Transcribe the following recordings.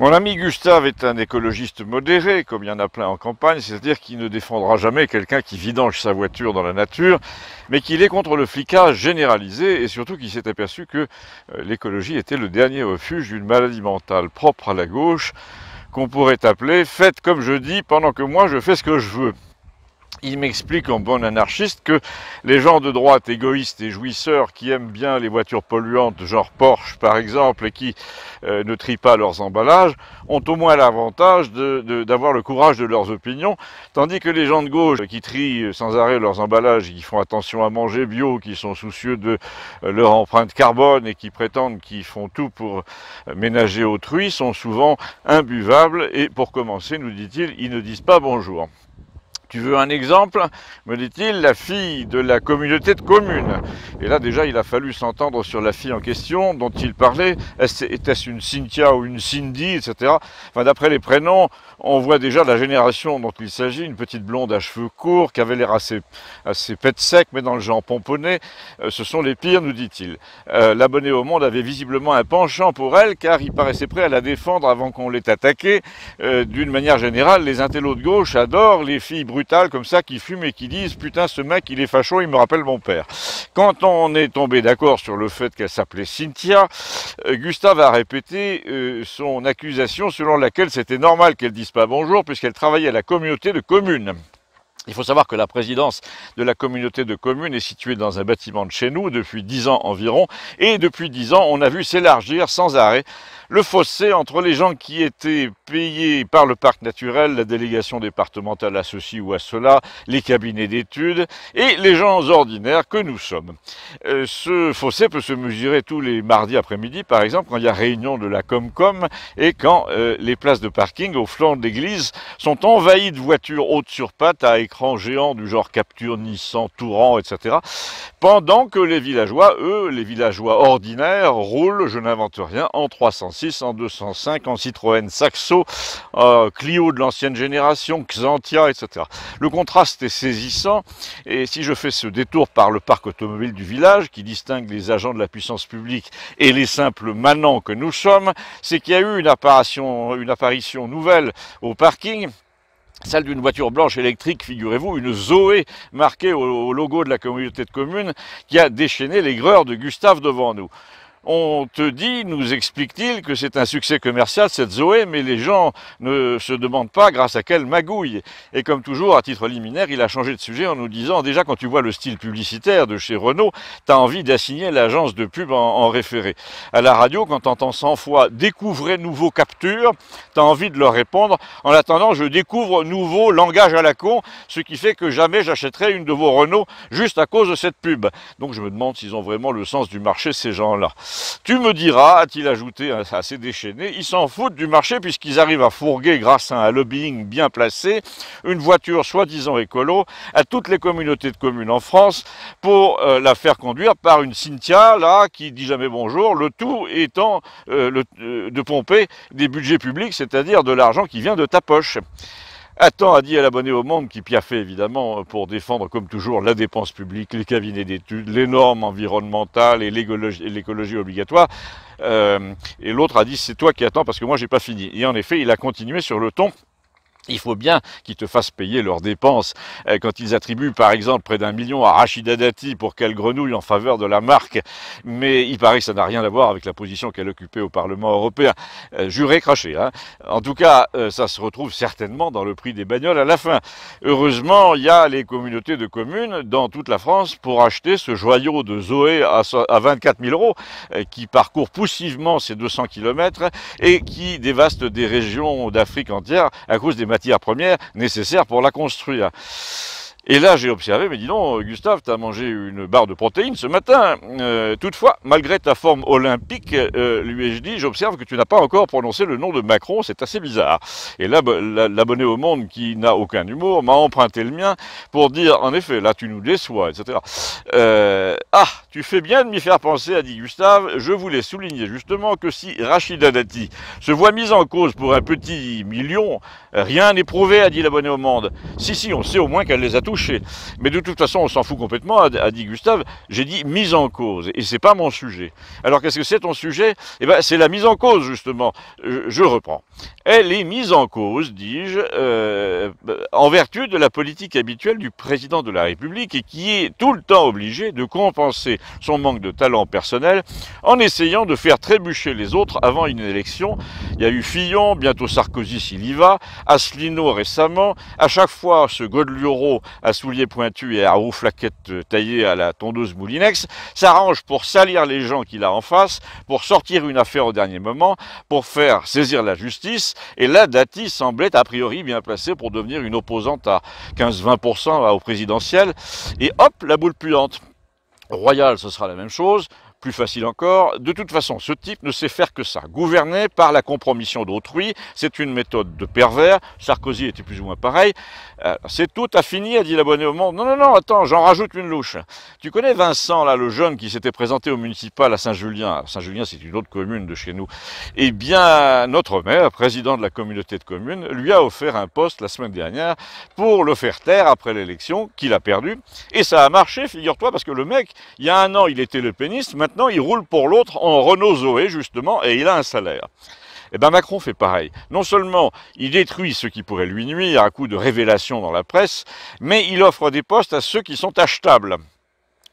Mon ami Gustave est un écologiste modéré, comme il y en a plein en campagne, c'est-à-dire qu'il ne défendra jamais quelqu'un qui vidange sa voiture dans la nature, mais qu'il est contre le flicage généralisé et surtout qu'il s'est aperçu que l'écologie était le dernier refuge d'une maladie mentale propre à la gauche, qu'on pourrait appeler « faites comme je dis pendant que moi je fais ce que je veux ». Il m'explique en bon anarchiste que les gens de droite égoïstes et jouisseurs qui aiment bien les voitures polluantes, genre Porsche par exemple, et qui ne trient pas leurs emballages, ont au moins l'avantage d'avoir le courage de leurs opinions, tandis que les gens de gauche qui trient sans arrêt leurs emballages, qui font attention à manger bio, qui sont soucieux de leur empreinte carbone et qui prétendent qu'ils font tout pour ménager autrui, sont souvent imbuvables et pour commencer, nous dit-il, ils ne disent pas bonjour. Tu veux un exemple, me dit-il, la fille de la communauté de communes. Et là déjà il a fallu s'entendre sur la fille en question dont il parlait. Était-ce une Cynthia ou une Cindy, etc. Enfin, d'après les prénoms, on voit déjà la génération dont il s'agit, une petite blonde à cheveux courts, qui avait l'air assez pète sec, mais dans le genre pomponné. Ce sont les pires, nous dit-il. L'abonné au Monde avait visiblement un penchant pour elle, car il paraissait prêt à la défendre avant qu'on l'ait attaquée. D'une manière générale, les intellos de gauche adorent les filles brutales comme ça qui fument et qui disent putain ce mec il est facho, il me rappelle mon père. Quand on est tombé d'accord sur le fait qu'elle s'appelait Cynthia, Gustave a répété son accusation selon laquelle c'était normal qu'elle dise pas bonjour puisqu'elle travaillait à la communauté de communes. Il faut savoir que la présidence de la communauté de communes est située dans un bâtiment de chez nous depuis 10 ans environ, et depuis 10 ans, on a vu s'élargir sans arrêt le fossé entre les gens qui étaient payés par le parc naturel, la délégation départementale à ceci ou à cela, les cabinets d'études, et les gens ordinaires que nous sommes. Ce fossé peut se mesurer tous les mardis après-midi, par exemple, quand il y a réunion de la Comcom, et quand les places de parking au flanc de l'église sont envahies de voitures hautes sur pattes à écran géant du genre Capture, Nissan, Touran, etc. Pendant que les villageois, eux, les villageois ordinaires, roulent, je n'invente rien, en 306, en 205, en Citroën Saxo, Clio de l'ancienne génération, Xantia, etc. Le contraste est saisissant, et si je fais ce détour par le parc automobile du village, qui distingue les agents de la puissance publique et les simples manants que nous sommes, c'est qu'il y a eu une apparition nouvelle au parking, celle d'une voiture blanche électrique, figurez-vous, une Zoé marquée au logo de la communauté de communes qui a déchaîné l'aigreur de Gustave devant nous. On te dit, nous explique-t-il, que c'est un succès commercial cette Zoé, mais les gens ne se demandent pas grâce à quelle magouille. Et comme toujours, à titre liminaire, il a changé de sujet en nous disant, déjà quand tu vois le style publicitaire de chez Renault, t'as envie d'assigner l'agence de pub en référé. À la radio, quand t'entends 100 fois « découvrez nouveau capture », t'as envie de leur répondre « en attendant, je découvre nouveau langage à la con », ce qui fait que jamais j'achèterai une de vos Renault juste à cause de cette pub. Donc je me demande s'ils ont vraiment le sens du marché, ces gens-là. Tu me diras, a-t-il ajouté assez déchaîné, ils s'en foutent du marché puisqu'ils arrivent à fourguer, grâce à un lobbying bien placé, une voiture soi-disant écolo à toutes les communautés de communes en France pour la faire conduire par une Cynthia, là, qui dit jamais bonjour, le tout étant de pomper des budgets publics, c'est-à-dire de l'argent qui vient de ta poche. Attends, a dit à l'abonné au Monde, qui piaffait évidemment pour défendre comme toujours la dépense publique, les cabinets d'études, les normes environnementales et l'écologie obligatoire. Et l'autre a dit c'est toi qui attends parce que moi j'ai pas fini. Et en effet, il a continué sur le ton. Il faut bien qu'ils te fassent payer leurs dépenses. Quand ils attribuent par exemple près d'1 million à Rachida Dati pour qu'elle grenouille en faveur de la marque, mais il paraît que ça n'a rien à voir avec la position qu'elle occupait au Parlement européen. Juré, craché. Hein. En tout cas, ça se retrouve certainement dans le prix des bagnoles à la fin. Heureusement, il y a les communautés de communes dans toute la France pour acheter ce joyau de Zoé à 24 000 euros qui parcourt poussivement ces 200 km et qui dévaste des régions d'Afrique entière à cause des matières premières nécessaires pour la construire. Et là, j'ai observé, mais dis donc, Gustave, t'as mangé une barre de protéines ce matin. Toutefois, malgré ta forme olympique, lui ai-je dit, j'observe que tu n'as pas encore prononcé le nom de Macron, c'est assez bizarre. Et là, l'abonné au Monde, qui n'a aucun humour, m'a emprunté le mien pour dire, en effet, là, tu nous déçois, etc. Tu fais bien de m'y faire penser, a dit Gustave. Je voulais souligner justement que si Rachida Dati se voit mise en cause pour un petit million, rien n'est prouvé, a dit l'abonné au Monde. Si, on sait au moins qu'elle les a tous touché. Mais de toute façon, on s'en fout complètement, a dit Gustave. J'ai dit mise en cause, et c'est pas mon sujet. Alors qu'est-ce que c'est ton sujet? Eh ben, c'est la mise en cause, justement. Je reprends. Elle est mise en cause, dis-je, en vertu de la politique habituelle du président de la République et qui est tout le temps obligé de compenser son manque de talent personnel en essayant de faire trébucher les autres avant une élection. Il y a eu Fillon, bientôt Sarkozy s'il y va, Asselineau récemment, à chaque fois ce Godelioro à souliers pointus et à roue-flaquette taillée à la tondeuse Moulinex s'arrange pour salir les gens qu'il a en face, pour sortir une affaire au dernier moment, pour faire saisir la justice. Et là, Dati semblait a priori bien placé pour devenir une opposante à 15-20% au présidentiel. Et hop, la boule puante. Royal, ce sera la même chose. Plus facile encore, de toute façon, ce type ne sait faire que ça. Gouverner par la compromission d'autrui, c'est une méthode de pervers. Sarkozy était plus ou moins pareil. C'est tout à fini, a dit la bonne au monde. Non, non, non, attends, j'en rajoute une louche. Tu connais Vincent, là, le jeune qui s'était présenté au municipal à Saint-Julien. Saint-Julien, c'est une autre commune de chez nous. Eh bien, notre maire, président de la communauté de communes, lui a offert un poste la semaine dernière pour le faire taire après l'élection qu'il a perdu. Et ça a marché, figure-toi, parce que le mec, il y a un an, il était le péniste, maintenant, il roule pour l'autre en Renault Zoé, justement, et il a un salaire. Eh bien, Macron fait pareil. Non seulement il détruit ceux qui pourraient lui nuire à coup de révélations dans la presse, mais il offre des postes à ceux qui sont achetables.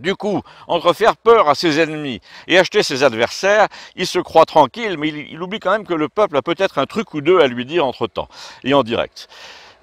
Du coup, entre faire peur à ses ennemis et acheter ses adversaires, il se croit tranquille, mais il oublie quand même que le peuple a peut-être un truc ou deux à lui dire entre-temps, et en direct.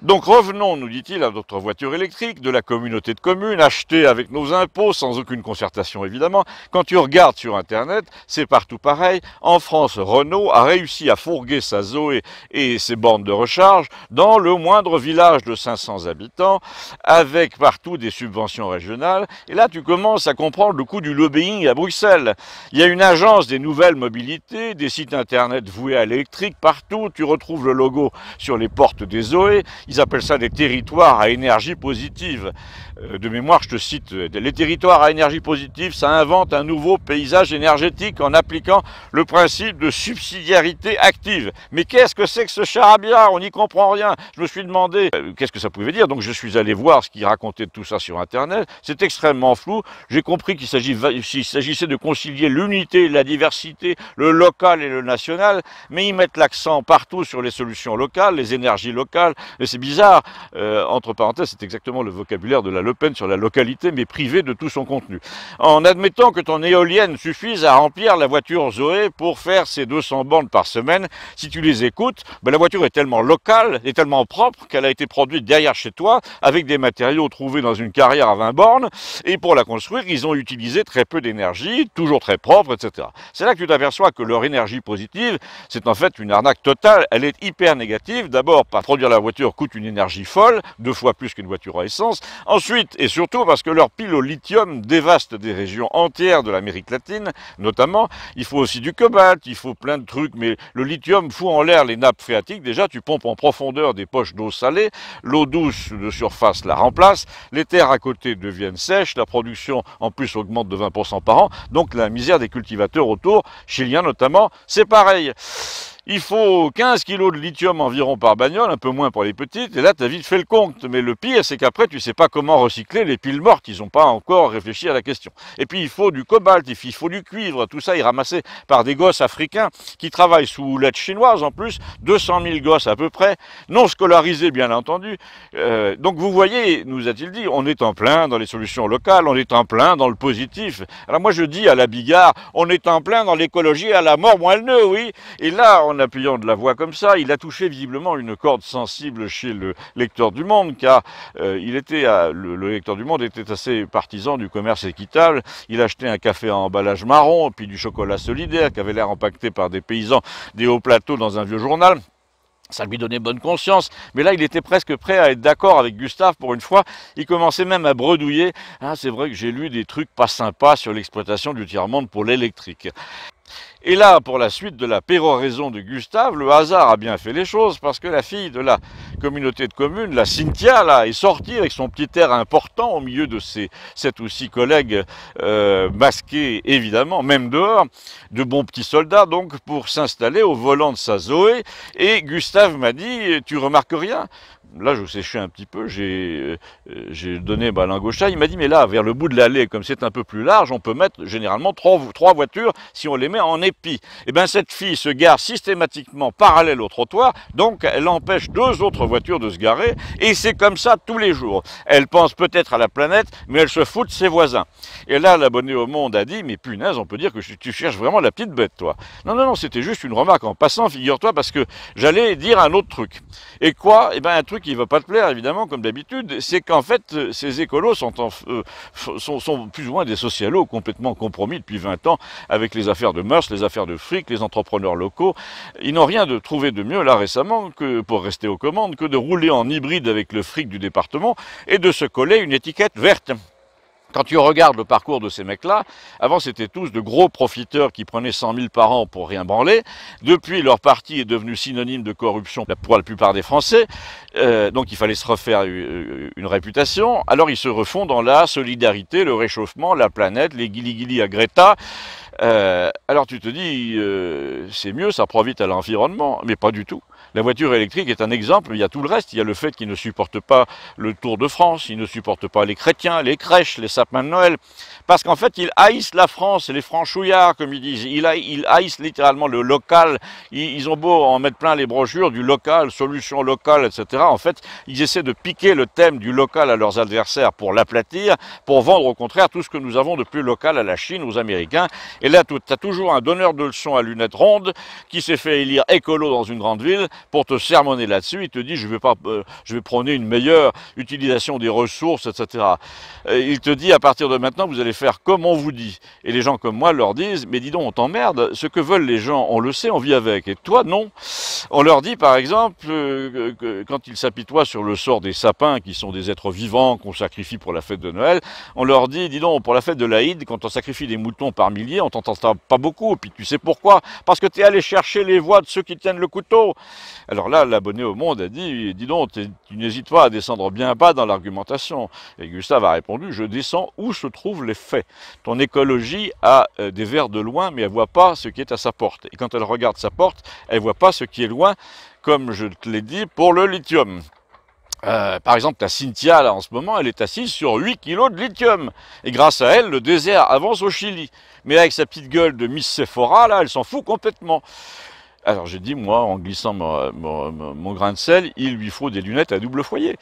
Donc revenons, nous dit-il, à notre voiture électrique de la communauté de communes, achetée avec nos impôts, sans aucune concertation évidemment. Quand tu regardes sur Internet, c'est partout pareil. En France, Renault a réussi à fourguer sa Zoé et ses bornes de recharge dans le moindre village de 500 habitants, avec partout des subventions régionales. Et là, tu commences à comprendre le coût du lobbying à Bruxelles. Il y a une agence des nouvelles mobilités, des sites Internet voués à l'électrique partout. Tu retrouves le logo sur les portes des Zoé. Ils appellent ça des territoires à énergie positive. De mémoire, je te cite, les territoires à énergie positive, ça invente un nouveau paysage énergétique en appliquant le principe de subsidiarité active. Mais qu'est-ce que c'est que ce charabia? On n'y comprend rien. Je me suis demandé qu'est-ce que ça pouvait dire, donc je suis allé voir ce qu'il racontait de tout ça sur Internet. C'est extrêmement flou. J'ai compris qu'il s'agissait de concilier l'unité, la diversité, le local et le national, mais ils mettent l'accent partout sur les solutions locales, les énergies locales, et c'est bizarre. Entre parenthèses, c'est exactement le vocabulaire de la Le Pen sur la localité, mais privé de tout son contenu. En admettant que ton éolienne suffise à remplir la voiture Zoé pour faire ses 200 bornes par semaine, si tu les écoutes, ben la voiture est tellement locale et tellement propre qu'elle a été produite derrière chez toi, avec des matériaux trouvés dans une carrière à 20 bornes, et pour la construire, ils ont utilisé très peu d'énergie, toujours très propre, etc. C'est là que tu t'aperçois que leur énergie positive, c'est en fait une arnaque totale, elle est hyper négative. D'abord, par produire la voiture coûte une énergie folle, 2 fois plus qu'une voiture à essence. Ensuite, et surtout parce que leur pile au lithium dévaste des régions entières de l'Amérique latine, notamment. Il faut aussi du cobalt, il faut plein de trucs, mais le lithium fout en l'air les nappes phréatiques. Déjà, tu pompes en profondeur des poches d'eau salée, l'eau douce de surface la remplace, les terres à côté deviennent sèches, la production en plus augmente de 20% par an, donc la misère des cultivateurs autour, chiliens notamment, c'est pareil. Il faut 15 kilos de lithium environ par bagnole, un peu moins pour les petites, et là, tu as vite fait le compte. Mais le pire, c'est qu'après, tu ne sais pas comment recycler les piles mortes. Ils n'ont pas encore réfléchi à la question. Et puis, il faut du cobalt, il faut du cuivre. Tout ça est ramassé par des gosses africains qui travaillent sous houlette chinoise en plus. 200 000 gosses à peu près, non scolarisés, bien entendu. Donc, vous voyez, nous a-t-il dit, on est en plein dans les solutions locales, on est en plein dans le positif. Alors, moi, je dis à la Bigard, on est en plein dans l'écologie à la mort moelle-neu, oui. Et là, en appuyant de la voix comme ça, il a touché visiblement une corde sensible chez le lecteur du Monde, car le lecteur du Monde était assez partisan du commerce équitable. Il achetait un café à emballage marron, puis du chocolat solidaire qui avait l'air empaqueté par des paysans des hauts plateaux dans un vieux journal. Ça lui donnait bonne conscience, mais là il était presque prêt à être d'accord avec Gustave pour une fois. Il commençait même à bredouiller. Ah, c'est vrai que j'ai lu des trucs pas sympas sur l'exploitation du tiers-monde pour l'électrique. Et là, pour la suite de la péroraison de Gustave, le hasard a bien fait les choses parce que la fille de la communauté de communes, la Cynthia, là, est sortie avec son petit air important au milieu de ses 7 ou 6 collègues masqués, évidemment, même dehors, de bons petits soldats, donc, pour s'installer au volant de sa Zoé. Et Gustave m'a dit, tu remarques rien? Là, je séchais un petit peu, j'ai donné ma langue au chat. Il m'a dit, mais là, vers le bout de l'allée, comme c'est un peu plus large, on peut mettre généralement trois voitures si on les met en épi. Et bien, cette fille se gare systématiquement parallèle au trottoir, donc elle empêche 2 autres voitures de se garer, et c'est comme ça tous les jours. Elle pense peut-être à la planète, mais elle se fout de ses voisins. Et là, l'abonné au Monde a dit, mais punaise, on peut dire que tu cherches vraiment la petite bête, toi. Non, non, non, c'était juste une remarque en passant, figure-toi, parce que j'allais dire un autre truc. Et quoi? Eh bien, un truc qui ne va pas te plaire, évidemment, comme d'habitude, c'est qu'en fait, ces écolos sont plus ou moins des socialos complètement compromis depuis 20 ans avec les affaires de mœurs, les affaires de fric, les entrepreneurs locaux. Ils n'ont rien trouvé de mieux, là, récemment, que pour rester aux commandes, que de rouler en hybride avec le fric du département et de se coller une étiquette verte. Quand tu regardes le parcours de ces mecs-là, avant c'était tous de gros profiteurs qui prenaient 100 000 par an pour rien branler. Depuis, leur parti est devenu synonyme de corruption pour la plupart des Français. Donc il fallait se refaire une réputation. Alors ils se refont dans la solidarité, le réchauffement, la planète, les guili-guili à Greta. Alors tu te dis, c'est mieux, ça profite à l'environnement, mais pas du tout. La voiture électrique est un exemple, il y a tout le reste. Il y a le fait qu'ils ne supportent pas le Tour de France, ils ne supportent pas les chrétiens, les crèches, les sapins de Noël. Parce qu'en fait, ils haïssent la France, les franchouillards, comme ils disent. Ils haïssent littéralement le local. Ils ont beau en mettre plein les brochures du local, solution locale, etc. En fait, ils essaient de piquer le thème du local à leurs adversaires pour l'aplatir, pour vendre au contraire tout ce que nous avons de plus local à la Chine, aux Américains. Et là, tu as toujours un donneur de leçons à lunettes rondes qui s'est fait élire écolo dans une grande ville pour te sermonner là-dessus. Il te dit, je vais prôner une meilleure utilisation des ressources, etc. Il te dit, à partir de maintenant, vous allez faire comme on vous dit. Et les gens comme moi leur disent, mais dis donc, on t'emmerde. Ce que veulent les gens, on le sait, on vit avec. Et toi, non. On leur dit, par exemple, que quand ils s'apitoient sur le sort des sapins, qui sont des êtres vivants qu'on sacrifie pour la fête de Noël, on leur dit, dis donc, pour la fête de l'Aïd, quand on sacrifie des moutons par milliers, on t'entend pas beaucoup. Et puis tu sais pourquoi? Parce que tu es allé chercher les voix de ceux qui tiennent le couteau. Alors là, l'abonné au Monde a dit, dis donc, tu n'hésites pas à descendre bien bas dans l'argumentation. Et Gustave a répondu, je descends où se trouvent les faits. Ton écologie a des vers de loin, mais elle ne voit pas ce qui est à sa porte. Et quand elle regarde sa porte, elle ne voit pas ce qui est loin, comme je te l'ai dit, pour le lithium. Par exemple, ta Cynthia, là, en ce moment, elle est assise sur 8 kilos de lithium. Et grâce à elle, le désert avance au Chili. Mais avec sa petite gueule de Miss Sephora, là, elle s'en fout complètement. Alors j'ai dit, moi, en glissant mon grain de sel, il lui faut des lunettes à double foyer.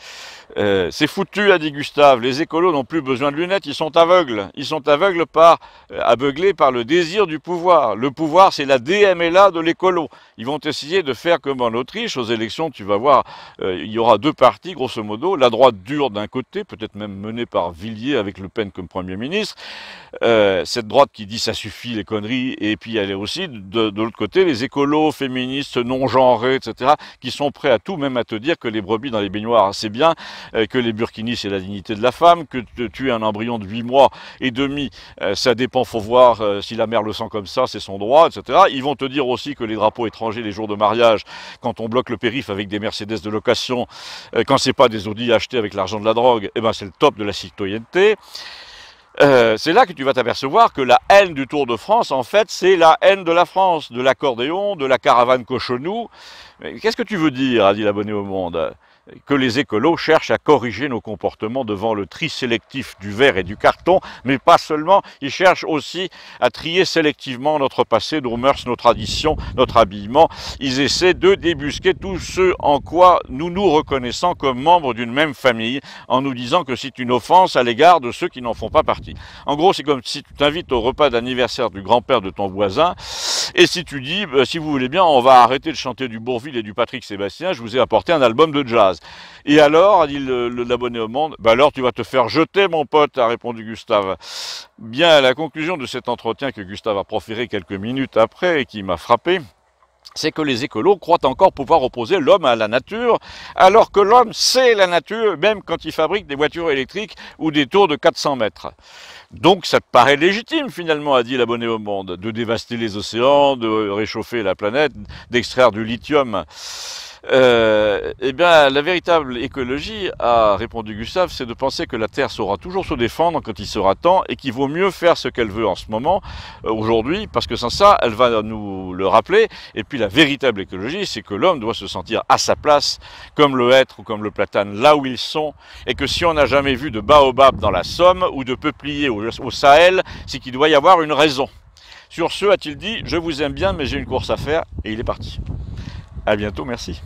C'est foutu, a dit Gustave. Les écolos n'ont plus besoin de lunettes, ils sont aveugles. Ils sont aveuglés par le désir du pouvoir. Le pouvoir, c'est la DMLA de l'écolo. Ils vont essayer de faire comme en Autriche. Aux élections, tu vas voir, il y aura 2 partis, grosso modo. La droite dure d'un côté, peut-être même menée par Villiers avec Le Pen comme Premier ministre. Cette droite qui dit ça suffit les conneries. Et puis elle est aussi, de l'autre côté, les écolos, féministes, non-genrés, etc., qui sont prêts à tout, même à te dire que les brebis dans les baignoires, c'est bien, que les burkinis, c'est la dignité de la femme, que de tuer un embryon de 8 mois et demi, ça dépend, faut voir si la mère le sent comme ça, c'est son droit, etc. Ils vont te dire aussi que les drapeaux étrangers, les jours de mariage, quand on bloque le périph' avec des Mercedes de location, quand c'est pas des Audi achetés avec l'argent de la drogue, eh ben c'est le top de la citoyenneté. C'est là que tu vas t'apercevoir que la haine du Tour de France, en fait, c'est la haine de la France, de l'accordéon, de la caravane cochonou. Qu'est-ce que tu veux dire, a dit l'abonné au Monde? Que les écolos cherchent à corriger nos comportements devant le tri sélectif du verre et du carton, mais pas seulement, ils cherchent aussi à trier sélectivement notre passé, nos mœurs, nos traditions, notre habillement. Ils essaient de débusquer tout ce en quoi nous nous reconnaissons comme membres d'une même famille, en nous disant que c'est une offense à l'égard de ceux qui n'en font pas partie. En gros, c'est comme si tu t'invites au repas d'anniversaire du grand-père de ton voisin, et si tu dis, si vous voulez bien, on va arrêter de chanter du Bourvil et du Patrick Sébastien, je vous ai apporté un album de jazz. Et alors, a dit l'abonné au Monde, bah alors tu vas te faire jeter, mon pote, a répondu Gustave. Bien, à la conclusion de cet entretien que Gustave a proféré quelques minutes après et qui m'a frappé, c'est que les écolos croient encore pouvoir opposer l'homme à la nature, alors que l'homme c'est la nature, même quand il fabrique des voitures électriques ou des tours de 400 mètres. Donc ça paraît légitime finalement, a dit l'abonné au Monde, de dévaster les océans, de réchauffer la planète, d'extraire du lithium. Eh bien, la véritable écologie, a répondu Gustave, c'est de penser que la Terre saura toujours se défendre quand il sera temps et qu'il vaut mieux faire ce qu'elle veut en ce moment, aujourd'hui, parce que sans ça, elle va nous le rappeler. Et puis la véritable écologie, c'est que l'homme doit se sentir à sa place, comme le hêtre ou comme le platane, là où ils sont, et que si on n'a jamais vu de baobab dans la Somme ou de peuplier au Sahel, c'est qu'il doit y avoir une raison. Sur ce, a-t-il dit, je vous aime bien, mais j'ai une course à faire, et il est parti. À bientôt, merci.